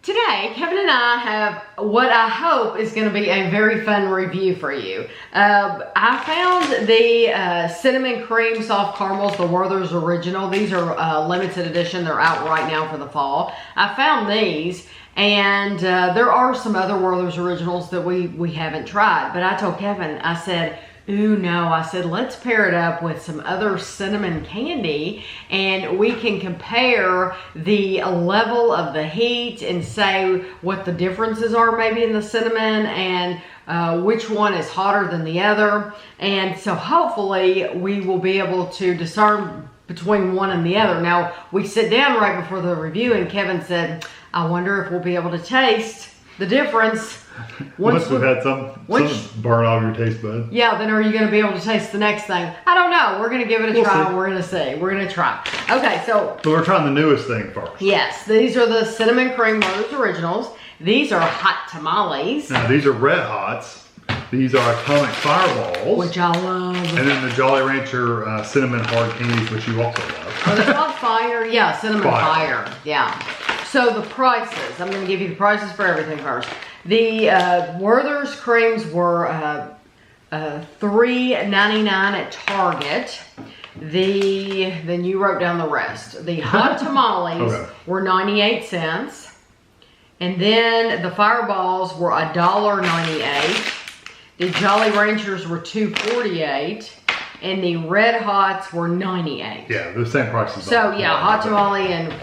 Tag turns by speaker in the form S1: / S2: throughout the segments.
S1: Today, Kevin and I have what I hope is going to be a very fun review for you. I found the cinnamon cream soft caramels, the Werther's original. These are limited edition. They're out right now for the fall. I found these, and there are some other Werther's originals that we haven't tried. But I told Kevin, I said, ooh, no. I said, let's pair it up with some other cinnamon candy and we can compare the level of the heat and say what the differences are maybe in the cinnamon and which one is hotter than the other. And so hopefully we will be able to discern between one and the other. Now, we sit down right before the review and Kevin said, I wonder if we'll be able to taste the difference.
S2: Once we've had some burn off your taste bud.
S1: Yeah, then are you going to be able to taste the next thing? I don't know. We're going to give it a try. We're going to see. We're going to try. Okay, so
S2: we're trying the newest thing first.
S1: Yes, these are the cinnamon cream Werther's originals. These are hot tamales.
S2: Now these are red hots. These are atomic fireballs,
S1: which I love.
S2: And then the Jolly Rancher cinnamon hard candies, which you also love.
S1: Are they called fire? Yeah, cinnamon fire. Yeah. So the prices. I'm going to give you the prices for everything first. The Werther's creams were $3.99 at Target. Then you wrote down the rest. The hot tamales were 98 cents. And then the fireballs were $1.98. The Jolly Ranchers were $2.48. And the red hots were 98.
S2: Yeah, the same prices.
S1: So yeah, hot tamale and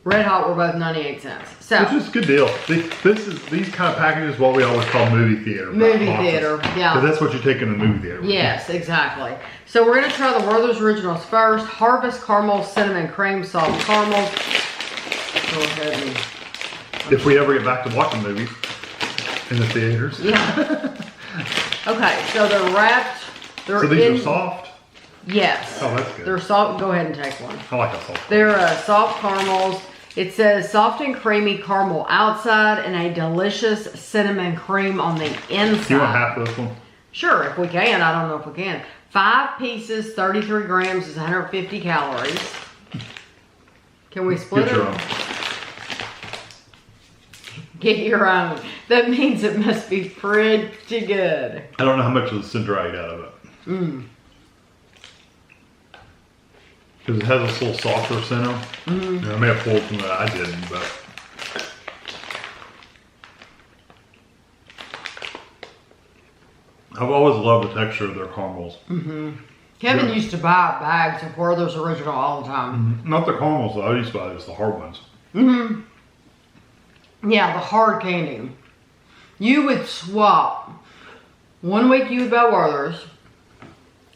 S1: red hot were both 98 cents. So
S2: which is a good deal. These kind of packages what we always call movie theater.
S1: Movie theater, yeah.
S2: Because that's what you take in a movie theater.
S1: Yes, exactly. So we're gonna try the Werther's originals first. Harvest caramel cinnamon cream soft caramels. Go ahead and
S2: if we ever get back to watching movies in the theaters.
S1: Yeah. Okay, so they're wrapped.
S2: So these are soft?
S1: Yes.
S2: Oh, that's good.
S1: They're soft. Go ahead and take one.
S2: I like how soft.
S1: They're soft caramels. It says soft and creamy caramel outside and a delicious cinnamon cream on the inside.
S2: Do you want half of this one?
S1: Sure, if we can. I don't know if we can. 5 pieces, 33 grams is 150 calories. Can we split it?
S2: Get your own.
S1: Get your own. That means it must be pretty good.
S2: I don't know how much of the center I ate out of it. Because it has this little softer center. I may have pulled from that. I didn't, but. I've always loved the texture of their caramels.
S1: Kevin used to buy bags of Werther's original all the time.
S2: Not the caramels though. I used to buy just the hard ones.
S1: Yeah, the hard candy. You would swap. One week you would buy Werther's,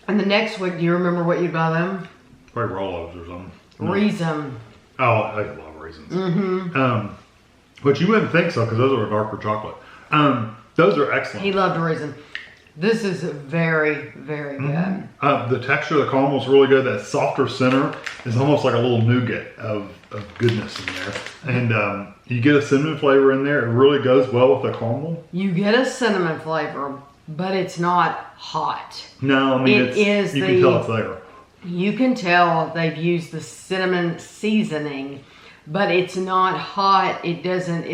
S1: and the next week, do you remember what you'd buy them?
S2: Probably Rolos or something.
S1: Raisin.
S2: Oh, I love raisins. But you wouldn't think so because those are darker chocolate. Those are excellent.
S1: He loved raisin. This is very, very good.
S2: The texture of the caramel is really good. That softer center is almost like a little nougat of goodness in there. And you get a cinnamon flavor in there. It really goes well with the caramel.
S1: You get a cinnamon flavor, but it's not hot.
S2: No, I mean, you can tell it's there.
S1: You can tell they've used the cinnamon seasoning, but it's not hot. It doesn't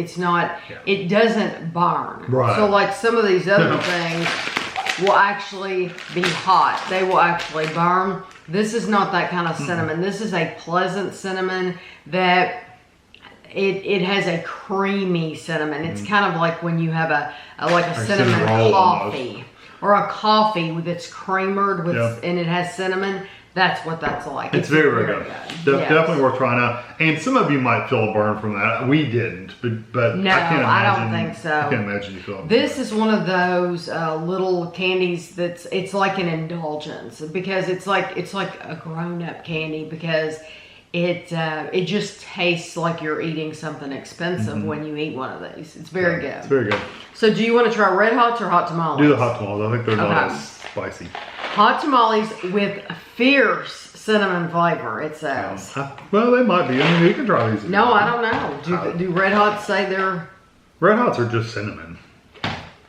S1: burn.
S2: Right.
S1: So like some of these other things will actually be hot. They will actually burn. This is not that kind of cinnamon. This is a pleasant cinnamon that it has a creamy cinnamon. It's kind of like when you have a cinnamon coffee or a coffee that's creamered with and it has cinnamon. That's what that's like.
S2: It's very, very good. Definitely worth trying out. And some of you might feel a burn from that. We didn't, but
S1: no,
S2: I can't imagine.
S1: I don't think so.
S2: I can't imagine you feeling.
S1: This is one of those little candies it's like an indulgence because it's like a grown-up candy because it just tastes like you're eating something expensive when you eat one of these. It's very good.
S2: It's very good.
S1: So do you want to try red hots or hot tamales?
S2: Do the hot tamales. I think they're not as spicy.
S1: Hot tamales with fierce cinnamon flavor, it says.
S2: Well, they might be. I mean, you can try these.
S1: No, I don't know. Do red hots say they're...
S2: Red hots are just cinnamon.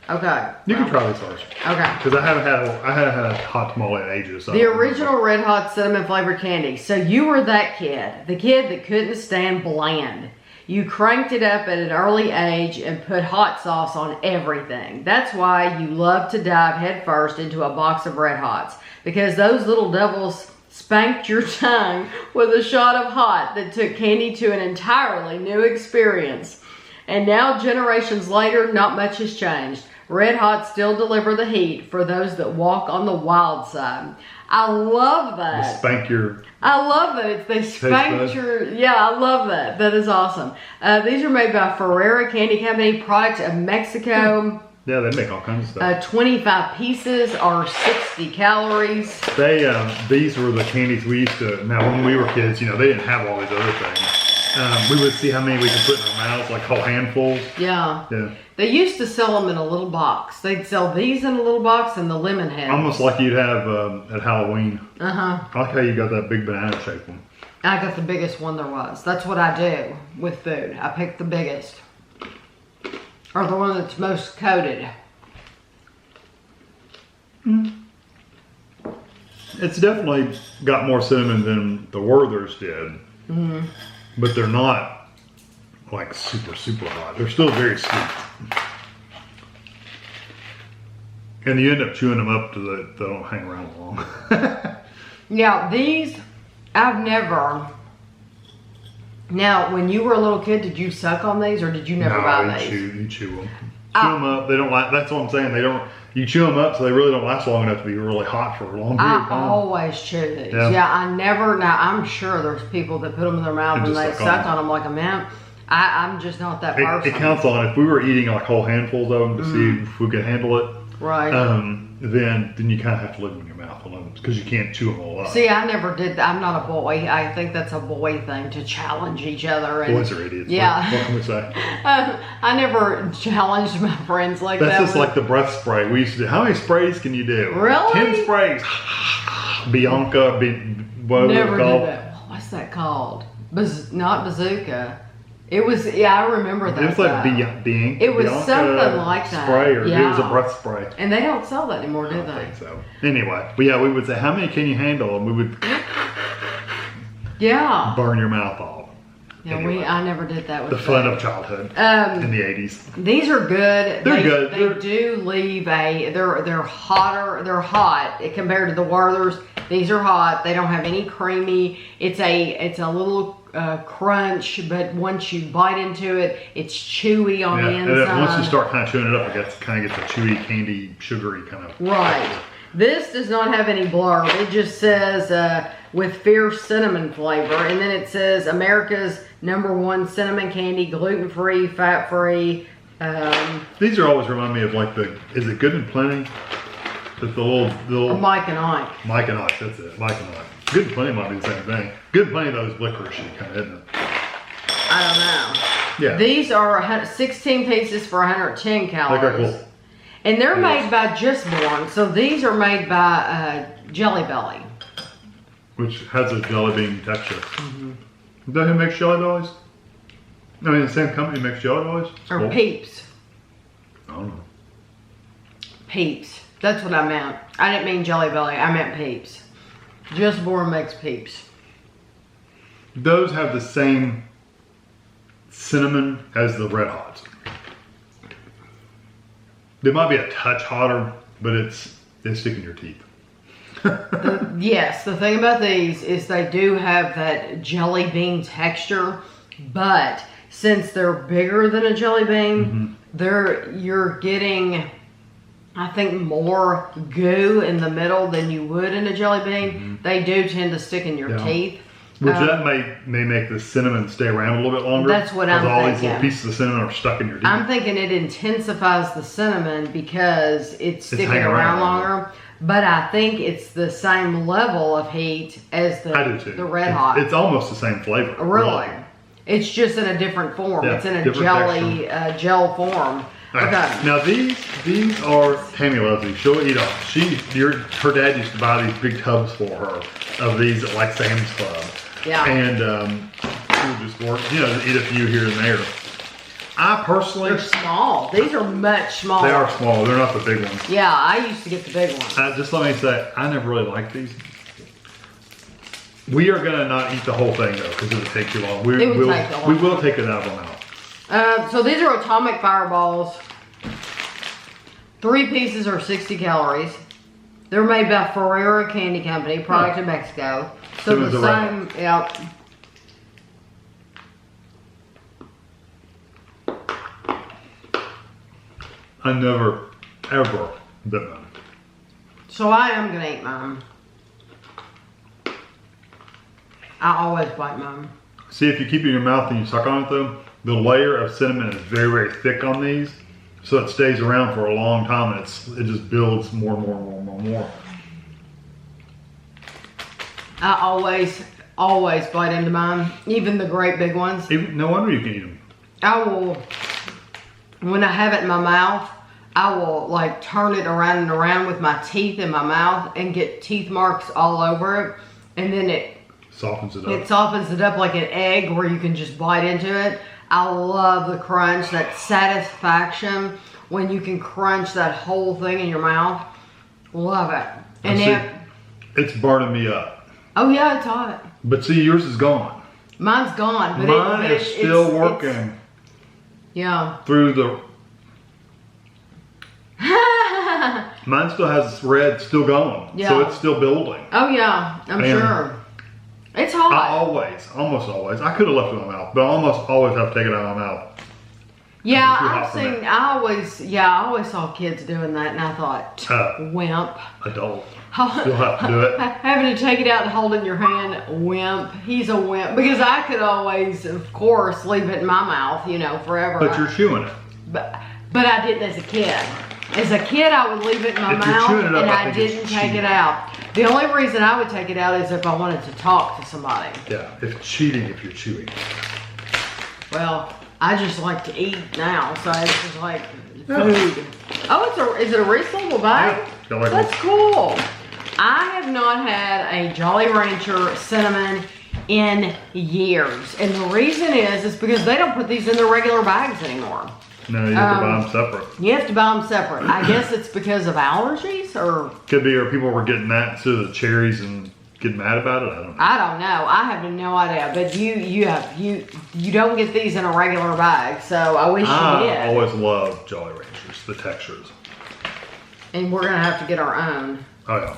S1: Okay.
S2: You can try these first.
S1: Okay.
S2: Because I haven't had a hot tamale in ages. So
S1: the original red hot cinnamon flavored candy. So you were that kid, the kid that couldn't stand bland. You cranked it up at an early age and put hot sauce on everything. That's why you love to dive headfirst into a box of Red Hots, because those little devils spanked your tongue with a shot of hot that took candy to an entirely new experience. And now, generations later, not much has changed. Red Hots still deliver the heat for those that walk on the wild side. I love that.
S2: Spank your...
S1: I love that. They spanked your... Yeah, I love that. That is awesome. These are made by Ferrera Candy Company, products of Mexico.
S2: Yeah, they make all kinds of stuff.
S1: 25 pieces are 60 calories.
S2: These were the candies we used to... Now, when we were kids, you know, they didn't have all these other things. We would see how many we could put in our mouths, like whole handfuls.
S1: Yeah.
S2: Yeah.
S1: They used to sell them in a little box. They'd sell these in a little box and the lemon heads.
S2: Almost like you'd have at Halloween.
S1: Uh-huh.
S2: I like how you got that big banana shaped one.
S1: I got the biggest one there was. That's what I do with food. I pick the biggest. Or the one that's most coated.
S2: It's definitely got more cinnamon than the Werthers did.
S1: Mm-hmm.
S2: But they're not like super, super hot. They're still very sweet. And you end up chewing them up to they don't hang around long.
S1: Yeah, these, I've never... Now, when you were a little kid, did you suck on these or did you never buy these?
S2: You chew them. Chew them up. They don't like, that's what I'm saying. They don't, you chew them up so they really don't last long enough to be really hot for a long period of time.
S1: I always chew these. Yeah, I never, now I'm sure there's people that put them in their mouth and they suck on them like a man. I'm just not that person.
S2: It counts on, if we were eating like whole handfuls of them to see if we could handle it.
S1: Right.
S2: Then you kind of have to leave them in your mouth alone because you can't chew them all up.
S1: See, I never did that. I'm not a boy. I think that's a boy thing to challenge each other. And,
S2: boys are idiots.
S1: Yeah.
S2: What can we say?
S1: I never challenged my friends like that.
S2: That's just like the breath spray. We used to do. How many sprays can you do?
S1: Really?
S2: 10 sprays. Bianca, whatever
S1: Never
S2: it's called.
S1: did that. What's that called? Not bazooka. It was, yeah, I remember that.
S2: It was like
S1: It was
S2: Bianca
S1: something like that.
S2: Spray, or
S1: yeah.
S2: it was a breath spray.
S1: And they don't sell that anymore, do
S2: I
S1: they?
S2: don't think so. Anyway, but yeah, we would say, how many can you handle? And we would burn your mouth off.
S1: Yeah,
S2: anyway,
S1: I never did that with
S2: the fun of childhood in the 80s.
S1: These are good.
S2: They're good.
S1: They do leave they're hotter. They're hot compared to the Werthers. These are hot. They don't have any creamy. It's a little crunch, but once you bite into it, it's chewy on the inside.
S2: And then once you start kind of chewing it up, it kind of gets a chewy, candy, sugary kind of.
S1: Right. This does not have any blurb. It just says with fierce cinnamon flavor, and then it says America's #1 cinnamon candy, gluten-free, fat-free.
S2: These are always remind me of like is it Good and Plenty? The little
S1: Mike and Ike.
S2: Mike and Ike, that's it. Mike and Ike. Good and Plenty might be the same thing. Good and Plenty though is licorice kind of, isn't it?
S1: I don't know.
S2: Yeah.
S1: These are 16 pieces for 110 calories.
S2: Cool.
S1: And they're made by Just Born. So these are made by Jelly Belly.
S2: Which has a jelly bean texture. Is that who makes Jelly Bellies? I mean, the same company makes Jelly Bellies?
S1: Or
S2: cool.
S1: Peeps.
S2: I don't know.
S1: Peeps. That's what I meant. I didn't mean Jelly Belly. I meant Peeps. Just Born makes Peeps.
S2: Those have the same cinnamon as the Red Hots. They might be a touch hotter, but they stick in your teeth.
S1: Yes, the thing about these is they do have that jelly bean texture, but since they're bigger than a jelly bean, you're getting, I think, more goo in the middle than you would in a jelly bean. They do tend to stick in your teeth.
S2: Which that may make the cinnamon stay around a little bit longer.
S1: That's what I'm thinking.
S2: All these little pieces of cinnamon are stuck in your teeth.
S1: I'm thinking it intensifies the cinnamon because it's sticking around longer. But I think it's the same level of heat as the Red Hot.
S2: It's almost the same flavor.
S1: Really? It's just in a different form.
S2: Yeah,
S1: it's in a jelly, gel form.
S2: Right.
S1: Okay.
S2: Now these are Tammy loves these. She'll eat them. Her dad used to buy these big tubs for her of these at like Sam's Club.
S1: Yeah.
S2: And she would just work, eat a few here and there. I personally,
S1: they're small. These are much smaller.
S2: They are small. They're not the big ones.
S1: Yeah, I used to get the big ones.
S2: Just let me say, I never really liked these. We are gonna not eat the whole thing though, because it would take too long.
S1: It would take a long
S2: we will take it out of our mouth.
S1: So these are atomic fireballs. 3 pieces are 60 calories. They're made by Ferrera Candy Company, product in Mexico. So the same, yep.
S2: I never, ever bit mine.
S1: So I am gonna eat mine. I always bite mine.
S2: See, if you keep it in your mouth and you suck on it though, the layer of cinnamon is very, very thick on these. So it stays around for a long time and it just builds more and more and more and more and more.
S1: I always bite into mine, even the great big ones.
S2: No wonder you can eat them.
S1: I will, when I have it in my mouth, I will like turn it around and around with my teeth in my mouth and get teeth marks all over it. And then it
S2: softens it up.
S1: It softens it up like an egg where you can just bite into it. I love the crunch, that satisfaction when you can crunch that whole thing in your mouth. Love it. And
S2: it's burning me up.
S1: Oh yeah, it's hot.
S2: But see, yours is gone.
S1: Mine's gone. But
S2: mine is still working.
S1: Yeah.
S2: Through the... Mine still has red still going. Yeah. So it's still building.
S1: Oh yeah, I'm sure. It's hot.
S2: I almost always, I could have left it in my mouth, but I almost always have to take it out of my mouth.
S1: Yeah, I always saw kids doing that and I thought, wimp.
S2: Adult. You'll have to do it.
S1: Having to take it out and hold it in your hand, wimp. He's a wimp. Because I could always, of course, leave it in my mouth, you know, forever.
S2: But you're chewing it.
S1: But I didn't as a kid. As a kid, I would leave it in my mouth and I didn't take it out. The only reason I would take it out is if I wanted to talk to somebody.
S2: Yeah, it's cheating if you're chewing.
S1: Well, I just like to eat now, so it's just like food. Oh, is it a resealable bag?
S2: Yeah.
S1: That's cool. I have not had a Jolly Rancher cinnamon in years. And the reason is because they don't put these in their regular bags anymore.
S2: No, you have to buy them separate.
S1: You have to buy them separate. I guess it's because of allergies or...
S2: Could be, or people were getting that to the cherries and getting mad about it.
S1: I don't know. I have no idea. But you don't get these in a regular bag, so I wish you did.
S2: I always loved Jolly Ranchers, the textures.
S1: And we're going to have to get our own.
S2: Oh yeah.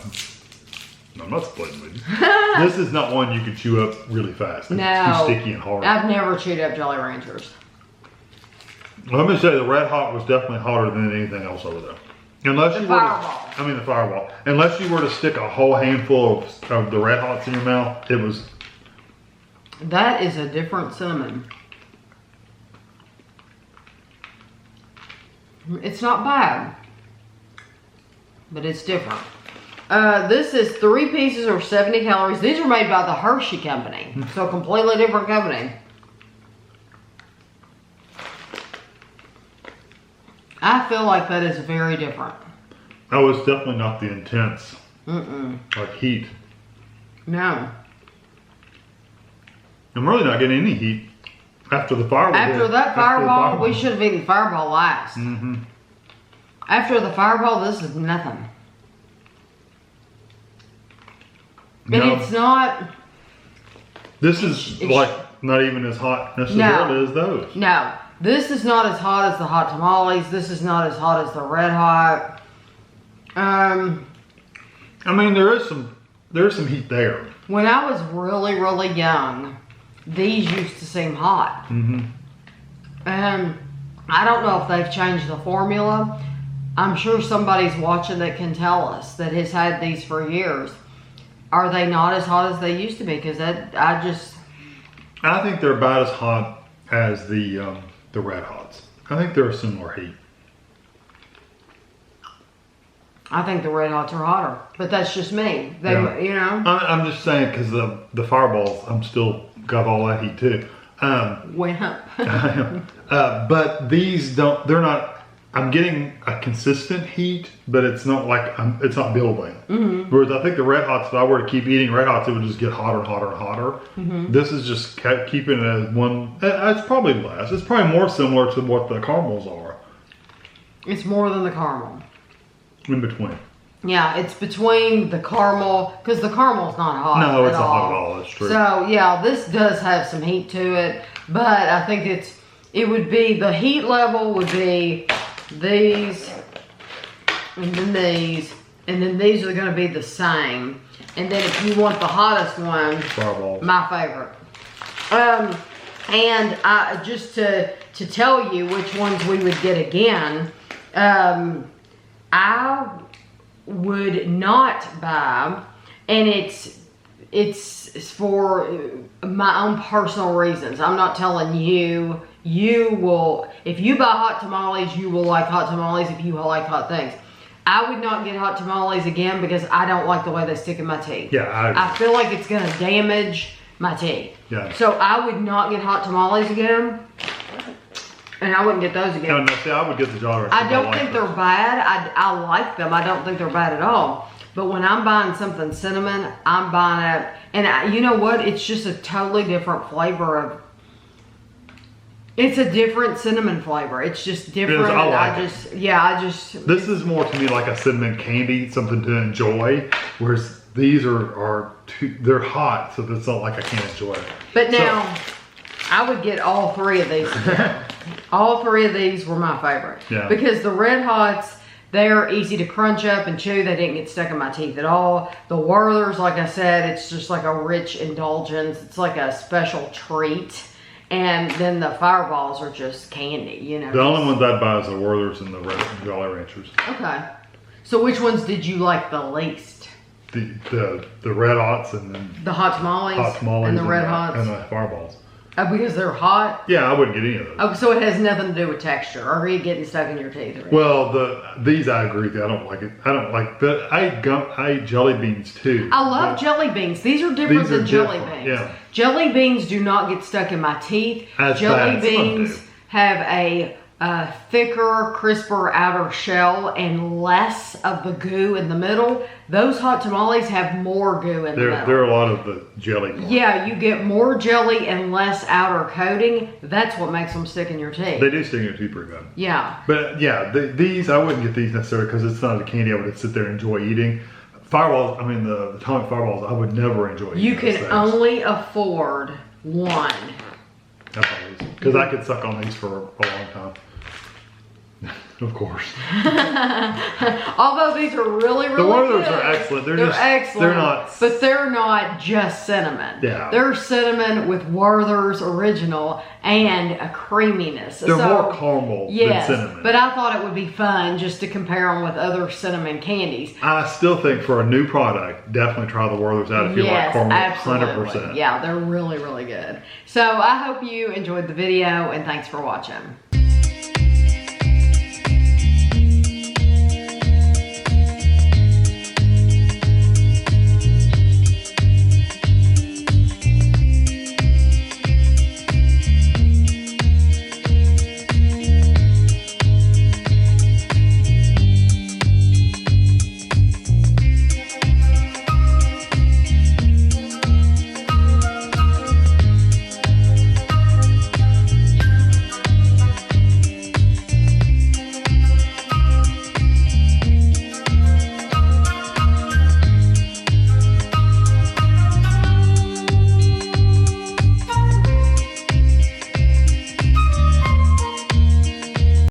S2: No, I'm not splitting with you. This is not one you can chew up really fast. It's too sticky and hard.
S1: I've never chewed up Jolly Ranchers.
S2: Let me say the Red Hot was definitely hotter than anything else over there. Unless you were the FireBall. Unless you were to stick a whole handful of the Red Hots in your mouth, it was...
S1: That is a different cinnamon. It's not bad, but it's different. This is 3 pieces or 70 calories. These are made by the Hershey Company, so a completely different company. I feel like that is very different.
S2: Oh, it's definitely not the intense, like heat.
S1: No.
S2: I'm really not getting any heat after the FireBall.
S1: After that FireBall, we should have eaten FireBall last. After the FireBall, this is nothing. And it's not...
S2: This is like not even as hot necessarily as those.
S1: No. This is not as hot as the hot tamales. This is not as hot as the Red Hot.
S2: I mean, there is some heat there.
S1: When I was really, really young, these used to seem hot. I don't know if they've changed the formula. I'm sure somebody's watching that can tell us that has had these for years. Are they not as hot as they used to be? Because
S2: I think they're about as hot as the Red Hots. I think they're a similar heat.
S1: I think the Red Hots are hotter, but that's just me. You know.
S2: I'm just saying because the FireBalls, I'm still got all that heat too.
S1: Went up.
S2: But these don't. They're not. I'm getting a consistent heat, but it's not like it's not building. Whereas I think the Red Hots, if I were to keep eating Red Hots, it would just get hotter and hotter and hotter. This is just keeping it at one. It's probably less. It's probably more similar to what the caramels are.
S1: It's more than the caramel.
S2: In between.
S1: Yeah, it's between the caramel, because the caramel's not hot.
S2: No, it's
S1: at
S2: not
S1: all.
S2: hot at all. That's true.
S1: So yeah, this does have some heat to it, but I think it would be, the heat level would be these, and then these, and then these are going to be the same. And then if you want the hottest one,
S2: FireBall.
S1: my favorite. And just to tell you which ones we would get again, I would not buy, and it's for my own personal reasons. I'm not telling you. You will, if you buy hot tamales, you will like hot tamales if you like hot things. I would not get hot tamales again because I don't like the way they stick in my teeth.
S2: Yeah,
S1: I feel like it's gonna damage my teeth.
S2: Yeah.
S1: So I would not get hot tamales again. And I wouldn't get those again.
S2: No, see, I would get the Jolly Ranchers.
S1: I don't think they're bad. I like them. I don't think they're bad at all. But when I'm buying something cinnamon, I'm buying it. And you know what? It's just a totally different flavor of. It's a different cinnamon flavor. It's just different.
S2: It is, I
S1: just.
S2: This is more to me like a cinnamon candy, something to enjoy. Whereas these are they're hot, so it's not like I can't enjoy it.
S1: But now, I would get all three of these again. All three of these were my favorite.
S2: Yeah.
S1: Because the Red Hots, they're easy to crunch up and chew. They didn't get stuck in my teeth at all. The Werthers, like I said, it's just like a rich indulgence. It's like a special treat. And then the FireBalls are just candy, you know.
S2: The only ones I'd buy is the Werthers and the Jolly Ranchers.
S1: Okay. So which ones did you like the least?
S2: The Red Hots and then
S1: The hot tamales, and the Red Hots?
S2: And the FireBalls.
S1: Because they're hot?
S2: Yeah, I wouldn't get any of those.
S1: Oh, so it has nothing to do with texture or are you getting stuck in your teeth? Or
S2: well, these I agree with you. I don't like it. I don't like the. I eat jelly beans too.
S1: I love jelly beans. These are different than jelly beans.
S2: Yeah.
S1: Jelly beans do not get stuck in my teeth.
S2: As
S1: jelly
S2: bad. Some
S1: beans
S2: do.
S1: have a thicker, crisper outer shell and less of the goo in the middle. Those hot tamales have more goo in the middle.
S2: There are a lot of the jelly parts.
S1: Yeah, you get more jelly and less outer coating. That's what makes them stick in your teeth.
S2: They do stick in your teeth pretty bad.
S1: Yeah.
S2: But yeah, these, I wouldn't get these necessarily because it's not a candy I would sit there and enjoy eating. FireBalls, I mean the atomic FireBalls, I would never enjoy eating.
S1: You can only afford one.
S2: That's all because I could suck on these for a long time. Of course.
S1: Although these are really, really
S2: the Werthers
S1: good.
S2: are excellent. They're just
S1: excellent.
S2: They're not.
S1: But they're not just cinnamon.
S2: Yeah.
S1: They're cinnamon with Werther's original and a creaminess.
S2: They're more caramel than cinnamon.
S1: But I thought it would be fun just to compare them with other cinnamon candies.
S2: I still think for a new product, definitely try the Werthers out if you like caramel.
S1: Absolutely.
S2: 100%.
S1: Yeah, they're really, really good. So I hope you enjoyed the video and thanks for watching.